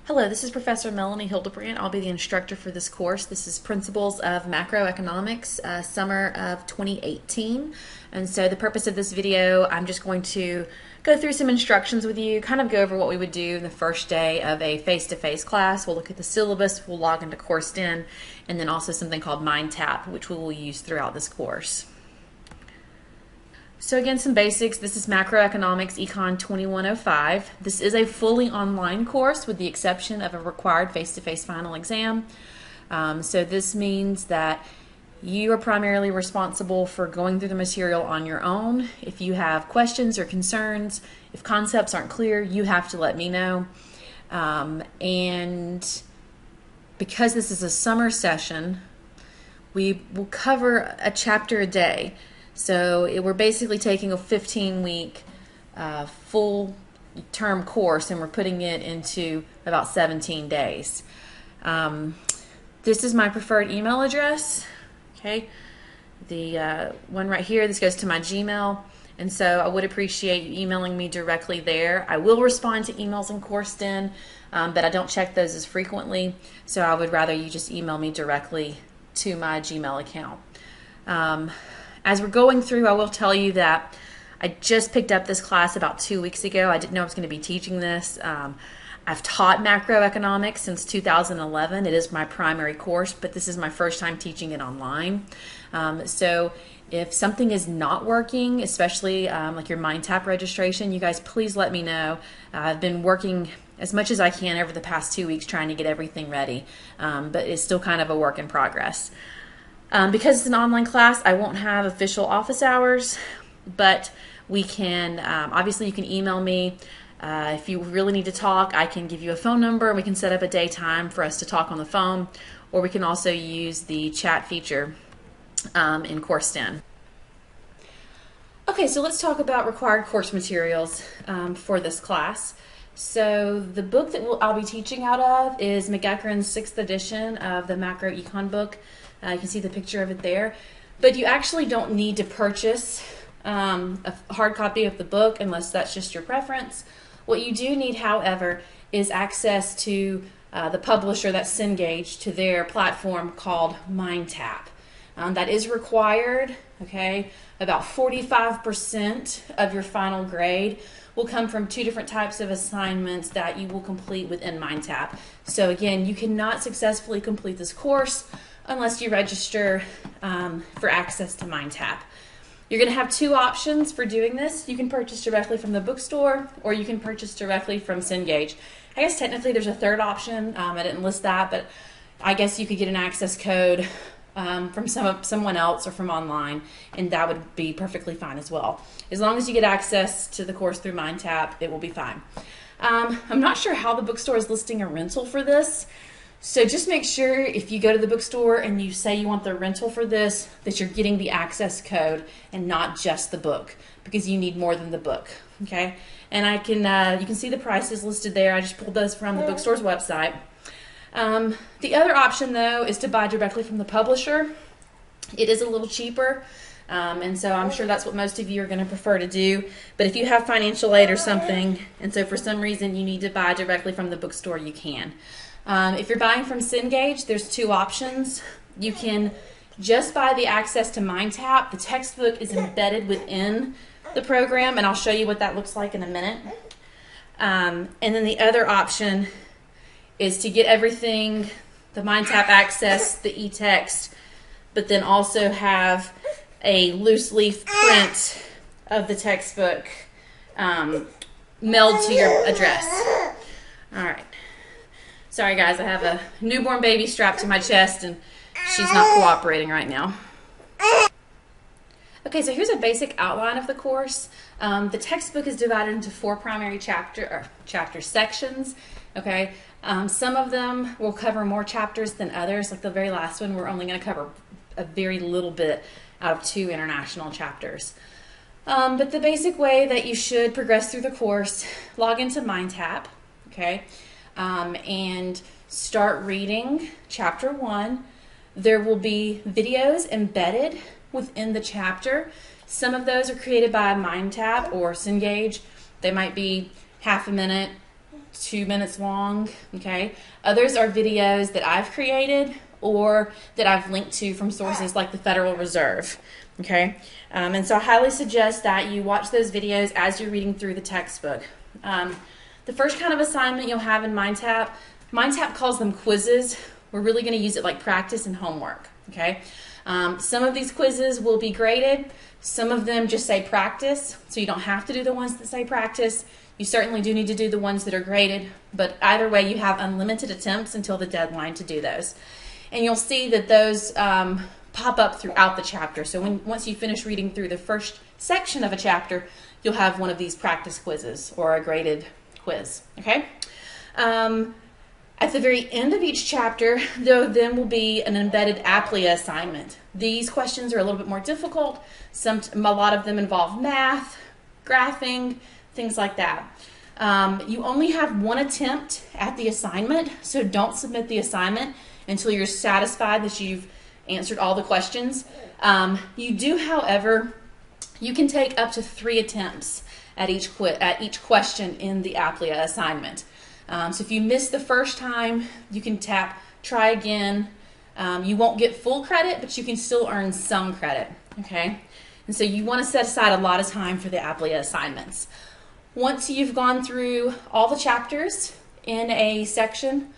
Hello, this is Professor Melanie Hildebrand. I'll be the instructor for this course. This is Principles of Macroeconomics, summer of 2018. And so the purpose of this video, I'm just going to go through some instructions with you, kind of go over what we would do in the first day of a face-to-face class. We'll look at the syllabus, we'll log into CourseDen, and then also something called Mindtap, which we will use throughout this course. So again, some basics. This is Macroeconomics ECON 2105. This is a fully online course with the exception of a required face-to-face final exam. So this means that you are primarily responsible for going through the material on your own. If you have questions or concerns, if concepts aren't clear, you have to let me know. And because this is a summer session, we will cover a chapter a day. So we're basically taking a 15-week full-term course and we're putting it into about 17 days. This is my preferred email address. Okay, the one right here, this goes to my Gmail, and so I would appreciate you emailing me directly there. I will respond to emails in CourseDen, but I don't check those as frequently, so I would rather you just email me directly to my Gmail account. As we're going through, I will tell you that I just picked up this class about 2 weeks ago. I didn't know I was going to be teaching this. I've taught macroeconomics since 2011. It is my primary course, but this is my first time teaching it online. So if something is not working, especially like your Mindtap registration, you guys please let me know. I've been working as much as I can over the past 2 weeks trying to get everything ready, but it's still kind of a work in progress. Because it's an online class, I won't have official office hours, but we can, obviously you can email me. If you really need to talk, I can give you a phone number and we can set up a day time for us to talk on the phone, or we can also use the chat feature in CourseDen. Okay, so let's talk about required course materials for this class. So the book that I'll be teaching out of is McEachran's 6th edition of the Macro Econ book. You can see the picture of it there. But you actually don't need to purchase a hard copy of the book unless that's just your preference. What you do need, however, is access to the publisher, that's Cengage, to their platform called Mindtap. That is required, okay? About 45% of your final grade will come from 2 different types of assignments that you will complete within Mindtap. So again, you cannot successfully complete this course unless you register for access to Mindtap. You're going to have 2 options for doing this. You can purchase directly from the bookstore, or you can purchase directly from Cengage. I guess technically there's a third option. I didn't list that, but I guess you could get an access code from someone else or from online, and that would be perfectly fine as well. As long as you get access to the course through Mindtap, it will be fine. I'm not sure how the bookstore is listing a rental for this. So just make sure if you go to the bookstore and you say you want the rental for this, that you're getting the access code and not just the book, because you need more than the book, okay? And I can you can see the prices listed there. I just pulled those from the bookstore's website. The other option, though, is to buy directly from the publisher. It is a little cheaper, and so I'm sure that's what most of you are going to prefer to do. But if you have financial aid or something, and so for some reason you need to buy directly from the bookstore, you can. If you're buying from Cengage, there's 2 options. You can just buy the access to Mindtap. The textbook is embedded within the program, and I'll show you what that looks like in a minute. And then the other option is to get everything, the Mindtap access, the e-text, but then also have a loose leaf print of the textbook mailed to your address. All right. Sorry guys, I have a newborn baby strapped to my chest and she's not cooperating right now. Okay, so here's a basic outline of the course. The textbook is divided into 4 primary chapter sections. Okay, some of them will cover more chapters than others. Like the very last one, we're only going to cover a very little bit out of 2 international chapters. But the basic way that you should progress through the course, log into Mindtap, okay, and start reading chapter 1. There will be videos embedded within the chapter. Some of those are created by Mindtap or Cengage. They might be half a minute, 2 minutes long, okay? Others are videos that I've created or that I've linked to from sources like the Federal Reserve, okay? And so I highly suggest that you watch those videos as you're reading through the textbook. The first kind of assignment you'll have in Mindtap calls them quizzes. We're really going to use it like practice and homework, okay? Some of these quizzes will be graded. Some of them just say practice, so you don't have to do the ones that say practice. You certainly do need to do the ones that are graded, but either way, you have unlimited attempts until the deadline to do those. And you'll see that those pop up throughout the chapter. So once you finish reading through the first section of a chapter, you'll have one of these practice quizzes or a graded quiz, okay? At the very end of each chapter, there then will be an embedded Aplia assignment. These questions are a little bit more difficult. A lot of them involve math, graphing, things like that. You only have one attempt at the assignment, so don't submit the assignment until you're satisfied that you've answered all the questions. You do, however, you can take up to 3 attempts at each question in the Aplia assignment. So if you miss the first time, you can tap try again. You won't get full credit, but you can still earn some credit, okay? And so you want to set aside a lot of time for the Aplia assignments. Once you've gone through all the chapters in a section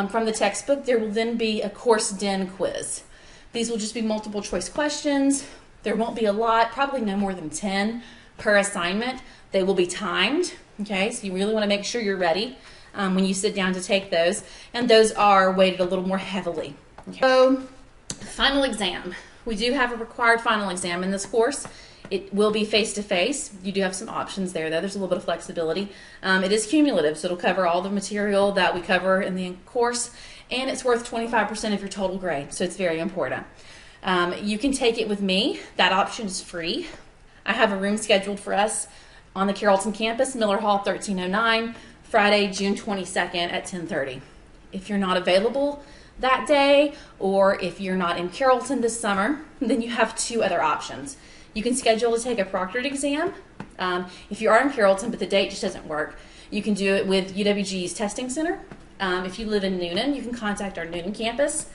from the textbook, there will then be a course den quiz. These will just be multiple choice questions. There won't be a lot, probably no more than 10 per assignment. They will be timed, okay? So you really want to make sure you're ready when you sit down to take those, and those are weighted a little more heavily. Okay. So, final exam. We do have a required final exam in this course. It will be face-to-face. You do have some options there, though. There's a little bit of flexibility. It is cumulative, so it'll cover all the material that we cover in the course, and it's worth 25% of your total grade, so it's very important. You can take it with me. That option is free. I have a room scheduled for us on the Carrollton campus, Miller Hall 1309, Friday, June 22nd at 10:30. If you're not available that day, or if you're not in Carrollton this summer, then you have 2 other options. You can schedule to take a proctored exam. If you are in Carrollton but the date just doesn't work, you can do it with UWG's testing center. If you live in Noonan, you can contact our Noonan campus.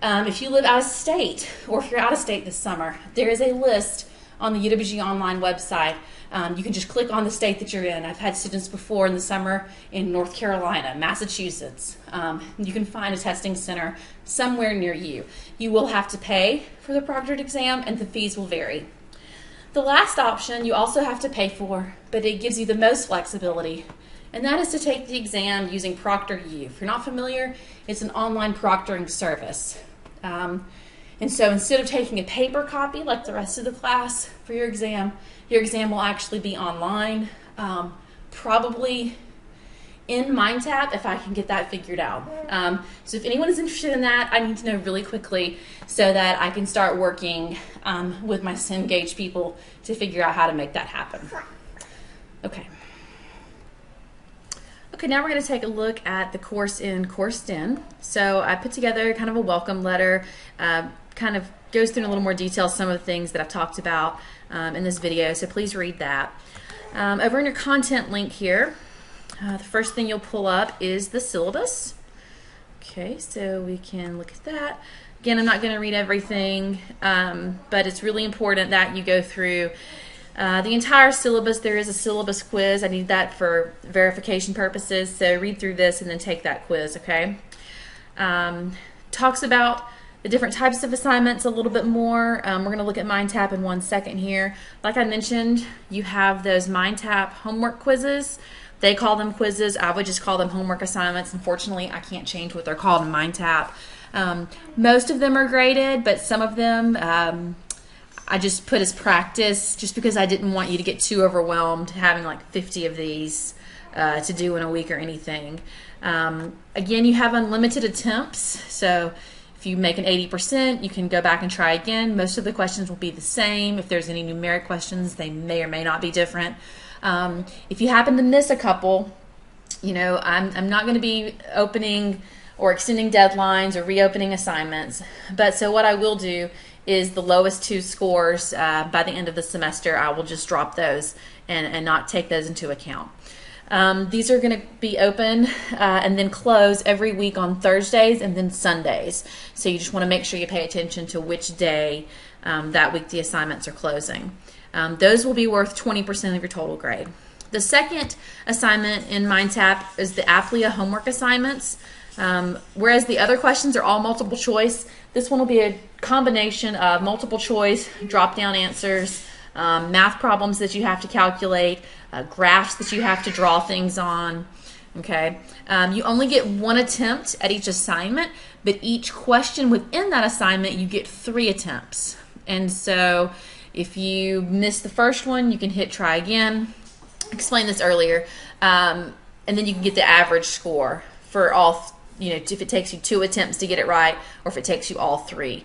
If you live out of state, or if you're out of state this summer, there is a list on the UWG online website. You can just click on the state that you're in. I've had students before in the summer in North Carolina, Massachusetts. You can find a testing center somewhere near you. You will have to pay for the proctored exam, and the fees will vary. The last option you also have to pay for, but it gives you the most flexibility, and that is to take the exam using ProctorU. If you're not familiar, it's an online proctoring service. And so instead of taking a paper copy like the rest of the class for your exam will actually be online, probably in Mindtap if I can get that figured out. So if anyone is interested in that, I need to know really quickly so that I can start working with my Cengage people to figure out how to make that happen. Okay. Okay, now we're going to take a look at the course in Course Den. So I put together kind of a welcome letter, kind of goes through in a little more detail some of the things that I've talked about in this video, so please read that. Over in your content link here, the first thing you'll pull up is the syllabus. Okay, so we can look at that. Again, I'm not going to read everything, but it's really important that you go through the entire syllabus. There is a syllabus quiz. I need that for verification purposes, so read through this and then take that quiz, okay? Talks about the different types of assignments a little bit more. We're going to look at Mindtap in 1 second here. Like I mentioned, you have those Mindtap homework quizzes. They call them quizzes. I would just call them homework assignments. Unfortunately, I can't change what they're called in Mindtap. Most of them are graded, but some of them I just put as practice just because I didn't want you to get too overwhelmed having like 50 of these to do in a week or anything. Again, you have unlimited attempts, so if you make an 80%, you can go back and try again. Most of the questions will be the same. If there's any numeric questions, they may or may not be different. If you happen to miss a couple, you know, I'm not going to be opening or extending deadlines or reopening assignments. But so what I will do is the lowest 2 scores by the end of the semester, I will just drop those and not take those into account. These are going to be open and then close every week on Thursdays and then Sundays. So you just want to make sure you pay attention to which day that week the assignments are closing. Those will be worth 20% of your total grade. The second assignment in Mindtap is the Aplia homework assignments. Whereas the other questions are all multiple choice, this one will be a combination of multiple choice, drop-down answers, math problems that you have to calculate, graphs that you have to draw things on. Okay, you only get one attempt at each assignment, but each question within that assignment you get 3 attempts. And so if you miss the first one, you can hit try again. I explained this earlier, and then you can get the average score for all. If it takes you 2 attempts to get it right, or if it takes you all 3.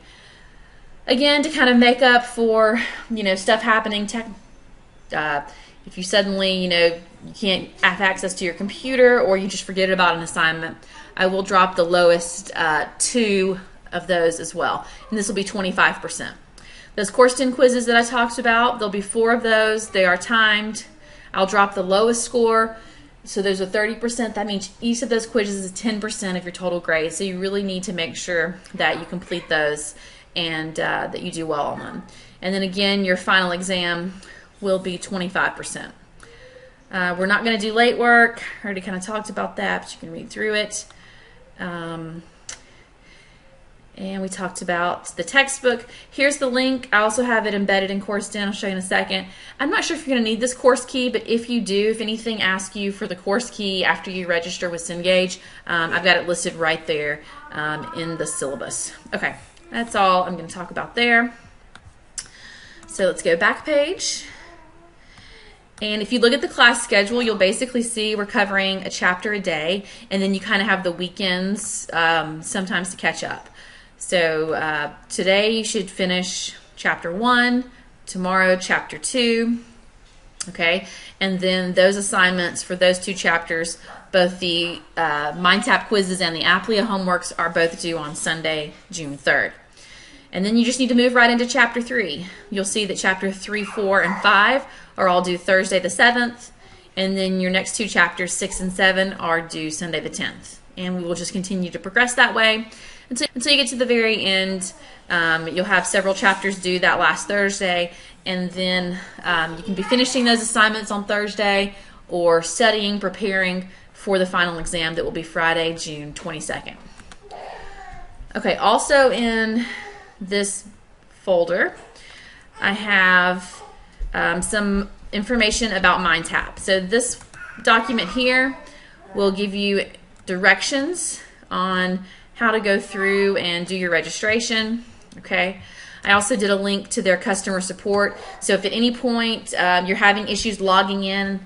Again, to kind of make up for, stuff happening, if you suddenly, you can't have access to your computer or you just forget about an assignment, I will drop the lowest 2 of those as well. And this will be 25%. Those Course 10 quizzes that I talked about, there'll be 4 of those. They are timed. I'll drop the lowest score. So those are 30%. That means each of those quizzes is 10% of your total grade. So you really need to make sure that you complete those and that you do well on them. And then again, your final exam will be 25%. We're not going to do late work. I already kind of talked about that, but you can read through it. And we talked about the textbook. Here's the link. I also have it embedded in Course 10. I'll show you in a second. I'm not sure if you're going to need this course key, but if you do, if anything asks you for the course key after you register with Cengage, I've got it listed right there in the syllabus. Okay, that's all I'm going to talk about there. So let's go back page. And if you look at the class schedule, you'll basically see we're covering a chapter a day, and then you kind of have the weekends sometimes to catch up. So today you should finish chapter 1, tomorrow chapter 2, okay? And then those assignments for those 2 chapters, both the Mindtap quizzes and the Aplia homeworks are both due on Sunday, June 3rd. And then you just need to move right into chapter 3. You'll see that chapter 3, 4, and 5 are all due Thursday the 7th, and then your next 2 chapters, 6 and 7, are due Sunday the 10th. And we will just continue to progress that way until you get to the very end. You'll have several chapters due that last Thursday, and then you can be finishing those assignments on Thursday or studying, preparing for the final exam that will be Friday, June 22nd. Okay, also in this folder, I have some information about Mindtap. So this document here will give you directions on how to go through and do your registration. Okay, I also did a link to their customer support. So if at any point you're having issues logging in,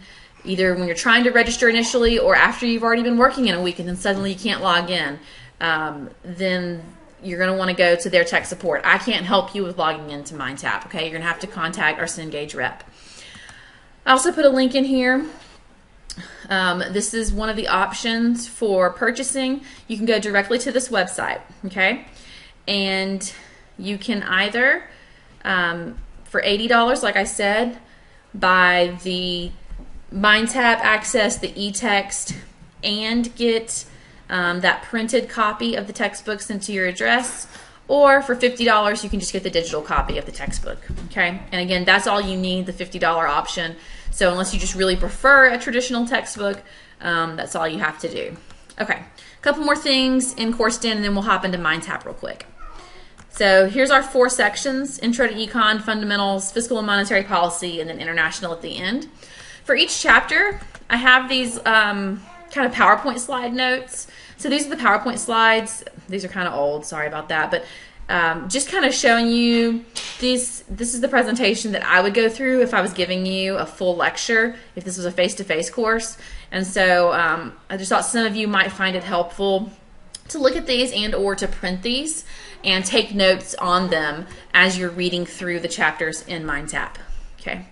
either when you're trying to register initially or after you've already been working in a week and then suddenly you can't log in, then you're going to want to go to their tech support. I can't help you with logging into Mindtap. Okay, you're going to have to contact our Cengage rep. I also put a link in here. This is one of the options for purchasing. You can go directly to this website, okay? And you can either, for $80, like I said, buy the Mindtap Access, the e-text, and get that printed copy of the textbook sent to your address. Or for $50, you can just get the digital copy of the textbook, okay? And again, that's all you need, the $50 option. So unless you just really prefer a traditional textbook, that's all you have to do. Okay, a couple more things in Course 10, and then we'll hop into Mindtap real quick. So here's our 4 sections: Intro to Econ, Fundamentals, Fiscal and Monetary Policy, and then International at the end. For each chapter, I have these kind of PowerPoint slide notes. So these are the PowerPoint slides. These are kind of old, sorry about that, but just kind of showing you this is the presentation that I would go through if I was giving you a full lecture, if this was a face-to-face course. And so I just thought some of you might find it helpful to look at these and or to print these and take notes on them as you're reading through the chapters in Mindtap. Okay.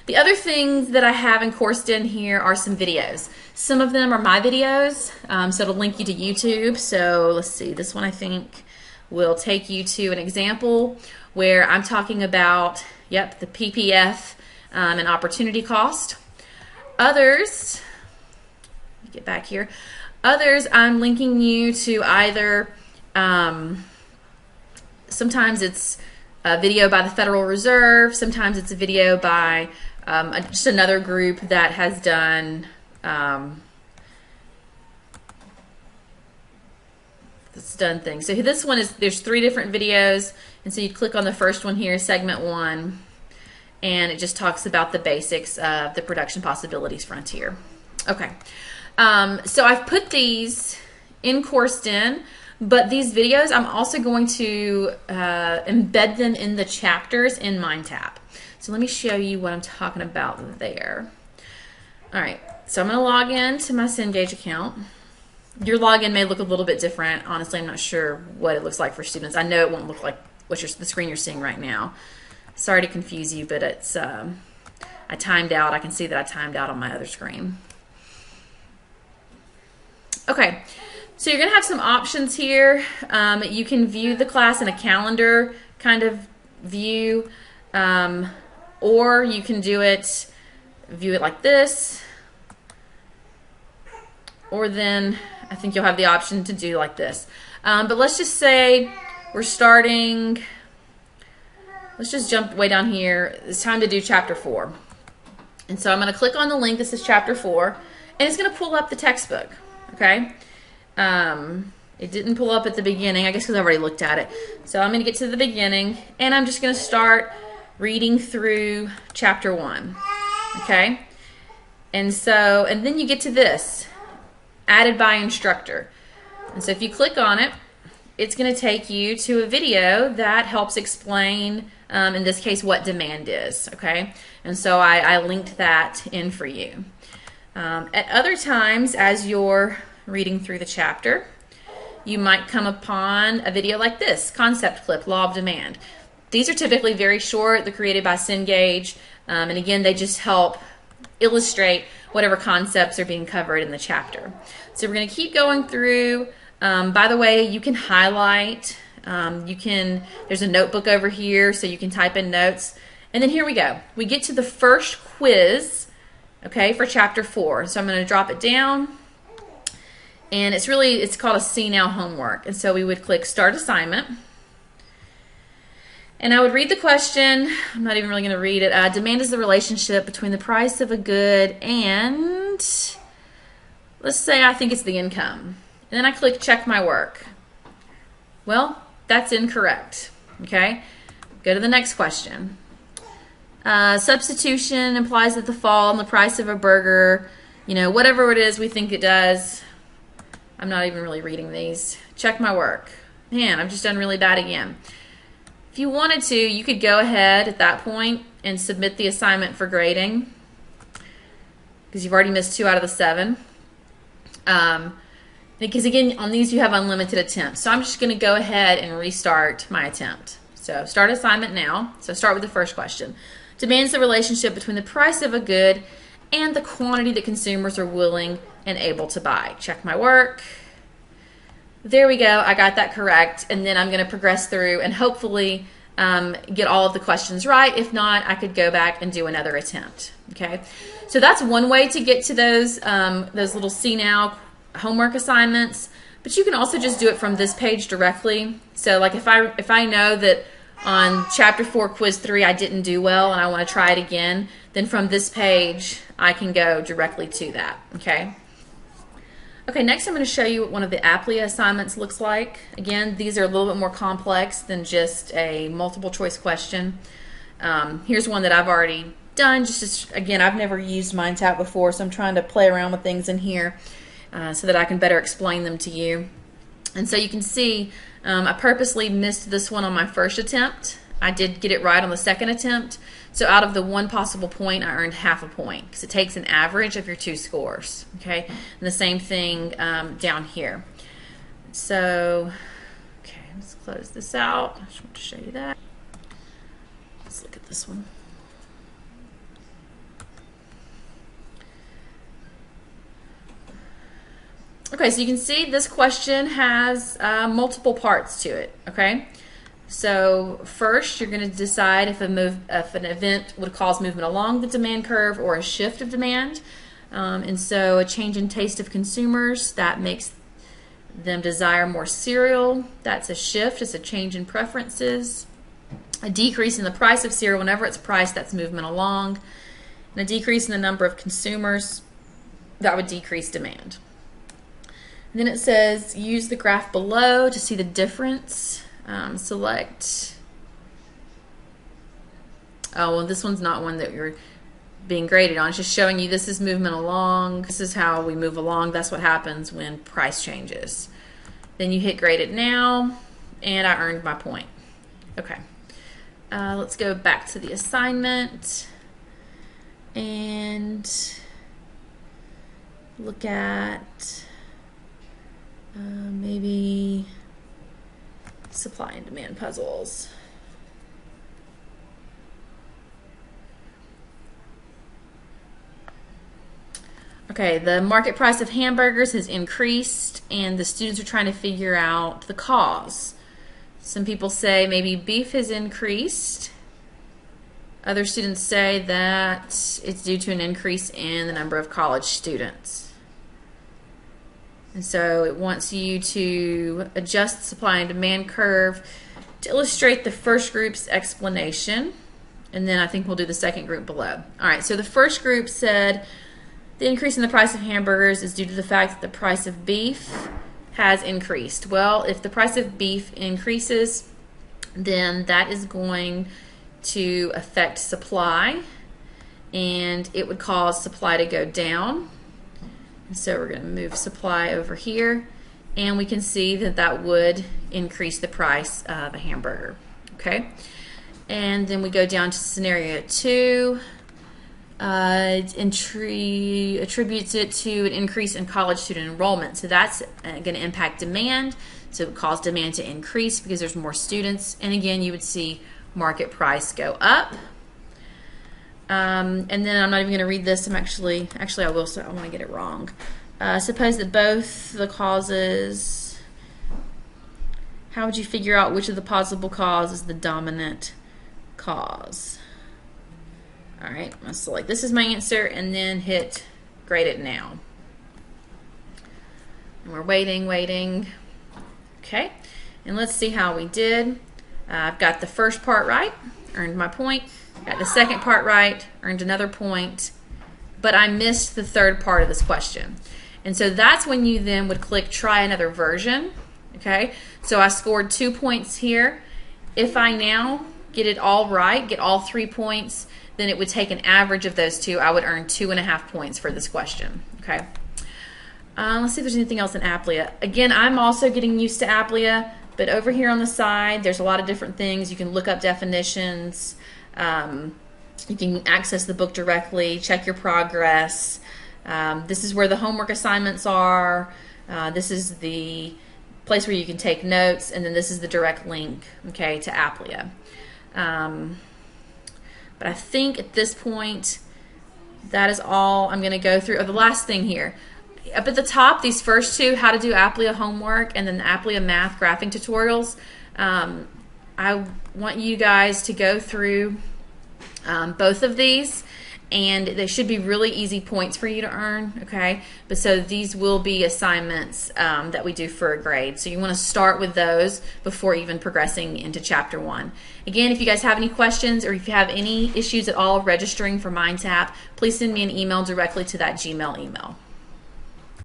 The other things that I have in Course 10 here are some videos. Some of them are my videos, so it'll link you to YouTube. So let's see, this one I think will take you to an example where I'm talking about, the PPF and opportunity cost. Others get back here. Others, I'm linking you to either, sometimes it's a video by the Federal Reserve, sometimes it's a video by just another group that has done things. So this one is, there's 3 different videos, and so you click on the first one here, segment 1, and it just talks about the basics of the production possibilities frontier. Okay, so I've put these in CourseDen, but these videos I'm also going to embed them in the chapters in Mindtap. So let me show you what I'm talking about there. All right, so I'm going to log in to my Cengage account. Your login may look a little bit different. Honestly, I'm not sure what it looks like for students. I know it won't look like the screen you're seeing right now. Sorry to confuse you, but it's I timed out. I can see that I timed out on my other screen. Okay, so you're going to have some options here. You can view the class in a calendar kind of view, or you can view it like this, or then I think you'll have the option to do like this. But let's just say we're starting, let's just jump way down here. It's time to do chapter 4. And so I'm going to click on the link that says chapter 4, and it's going to pull up the textbook. Okay. It didn't pull up at the beginning, I guess because I already looked at it. So I'm going to get to the beginning, and I'm just going to start reading through chapter 1. Okay. And then you get to this, added by instructor. And so if you click on it, it's going to take you to a video that helps explain, in this case, what demand is. Okay. And so I linked that in for you. At other times, as you're reading through the chapter, you might come upon a video like this, concept clip, law of demand. These are typically very short. They're created by Cengage, and again, they just help illustrate whatever concepts are being covered in the chapter. So we're going to keep going through. By the way, you can highlight. There's a notebook over here, so you can type in notes. And then here we go. We get to the first quiz, okay, for chapter 4. So I'm going to drop it down. And it's called a See Now homework. And so we would click Start Assignment. And I would read the question. I'm not even really going to read it. Demand is the relationship between the price of a good and, let's say I think it's the income. And then I click Check My Work. Well, that's incorrect. Okay? Go to the next question. Substitution implies that the fall in the price of a burger, whatever it is we think it does. I'm not even really reading these. Check my work. Man, I've just done really bad again. If you wanted to, you could go ahead at that point and submit the assignment for grading, because you've already missed 2 out of the 7. Because again, on these you have unlimited attempts. So I'm just going to go ahead and restart my attempt. So start assignment now. So start with the first question. Demands the relationship between the price of a good and the quantity that consumers are willing and able to buy. Check my work. There we go. I got that correct. And then I'm going to progress through and hopefully get all of the questions right. If not, I could go back and do another attempt. Okay. So that's one way to get to those little See Now homework assignments. But you can also just do it from this page directly. So like if I know that on chapter 4 quiz 3 I didn't do well and I want to try it again, then from this page I can go directly to that. Okay. Okay, next I'm going to show you what one of the Aplia assignments looks like. Again, these are a little bit more complex than just a multiple choice question. Here's one that I've already done. Again, I've never used Mindtap before, so I'm trying to play around with things in here so that I can better explain them to you. And so you can see I purposely missed this one on my first attempt. I did get it right on the second attempt. So out of the 1 possible point, I earned half a point because it takes an average of your 2 scores. Okay, and the same thing down here. So, okay, let's close this out. I just want to show you that. Let's look at this one. Okay, so you can see this question has multiple parts to it. Okay. So first, you're going to decide if an event would cause movement along the demand curve or a shift of demand. And so a change in taste of consumers, that makes them desire more cereal. That's a shift. It's a change in preferences. A decrease in the price of cereal. Whenever it's priced, that's movement along. And a decrease in the number of consumers, that would decrease demand. And then it says use the graph below to see the difference. Select. Oh, well, this one's not one that you're being graded on. It's just showing you this is movement along. This is how we move along. That's what happens when price changes. Then you hit grade it now, and I earned my point. Okay. Let's go back to the assignment and look at maybe supply and demand puzzles. Okay, the market price of hamburgers has increased, and the students are trying to figure out the cause. Some people say maybe beef has increased. Other students say that it's due to an increase in the number of college students. And so it wants you to adjust the supply and demand curve to illustrate the first group's explanation. And then I think we'll do the second group below. All right, so the first group said the increase in the price of hamburgers is due to the fact that the price of beef has increased. Well, if the price of beef increases, then that is going to affect supply, and it would cause supply to go down. And so we're going to move supply over here, and we can see that that would increase the price of a hamburger. Okay, and then we go down to scenario 2. Attributes it to an increase in college student enrollment. So that's going to impact demand. So it would cause demand to increase because there's more students. And again, you would see market price go up. And then I'm not even going to read this. Actually I will, so I want to get it wrong. Suppose that both the causes, how would you figure out which of the possible causes is the dominant cause? All right, I'm going to select this is my answer and then hit grade it now. And we're waiting. Okay, and let's see how we did. I've got the first part right, earned my point. Got the second part right, earned another point. But I missed the third part of this question. And so that's when you then would click try another version. Okay, so I scored 2 points here. If I now get it all right, get all 3 points, then it would take an average of those two. I would earn 2.5 points for this question. Okay. Let's see if there's anything else in Aplia. Again, I'm also getting used to Aplia, but over here on the side, there's a lot of different things. You can look up definitions. You can access the book directly, check your progress. This is where the homework assignments are. This is the place where you can take notes, and then this is the direct link, okay, to Aplia. But I think at this point, that is all I'm going to go through. Oh, the last thing here. Up at the top, these first two, how to do Aplia homework and then the Aplia math graphing tutorials, I want you guys to go through both of these, and they should be really easy points for you to earn, okay? But so these will be assignments that we do for a grade. So you want to start with those before even progressing into Chapter 1. Again, if you guys have any questions or if you have any issues at all registering for Mindtap, please send me an email directly to that Gmail email.